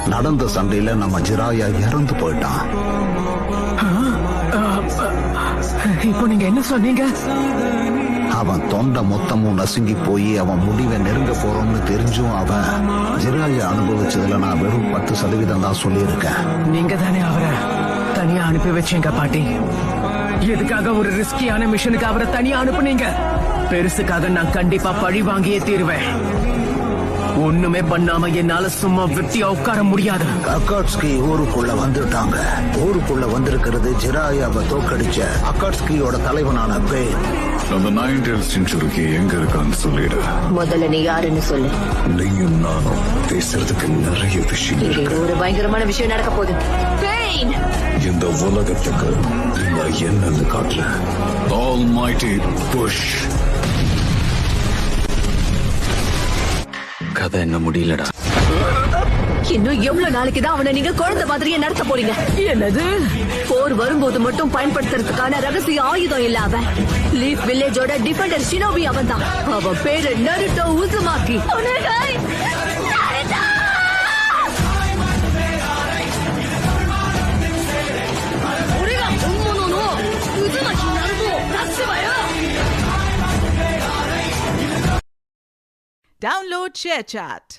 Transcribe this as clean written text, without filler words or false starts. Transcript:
நடந்த சண்டையில நம்ம ஜிராயா இறந்து போயிட்டான். இப்போ நீங்க என்ன சொன்னீங்க? அவன் தொண்டை மொத்தமும் நசுங்கி போய் அவன் முடிவை நெருங்க போறோம்னு தெரிஞ்சும் அவன் ஜிராயா அனுபவிச்சதுல நான் வெறும் 10% தான் சொல்லியிருக்கேன். நீங்க தானே அவரை தனியா அனுப்பி வச்சீங்க பாட்டி. எதுக்காக ஒரு ரிஸ்கியான மிஷனுக்கு அவரை தனியா அனுப்புனீங்க? பெருசுக்காக நான் கண்டிப்பா பழி வாங்கியே தீருவேன். ஒண்ணுமே பண்ணாம என்னால சும்மா வெட்டியா உட்கார முடியாது. அக்காட்ஸ்கி ஊருக்குள்ள வந்துட்டாங்க. ஊருக்குள்ள வந்திருக்கிறது ஜிராயாவை தோக்கடிச்ச அக்காட்ஸ்கியோட தலைவனான பெயின். அந்த 19th செஞ்சுரிக்கு எங்க இருக்கான்னு சொல்லிடு. முதல்ல நீ யாருன்னு சொல்லு. நீயும் நானும் பேசுறதுக்கு நிறைய விஷயம் இருக்கு. ஒரு பயங்கரமான விஷயம் நடக்க போகுது. பெயின் இந்த உலகத்துக்கு நான் என்னன்னு காட்டுறேன். Almighty push. கதை என்ன முடியலடா. இன்னும் எவ்வளவு நாளைக்கு தான் அவனை நீங்க குழந்தை மாதிரியே நடத்த போறீங்க? என்னது? போர் வரும்போது மட்டும் பயன்படுத்துறதுக்கான ரகசிய ஆயுதம் இல்ல அவன். லீஃப் வில்லேஜோட டிஃபெண்டர் ஷினோபி அவன் தான். அவன் பேரு நருட்டோ உசுமாக்கி. Download ShareChat.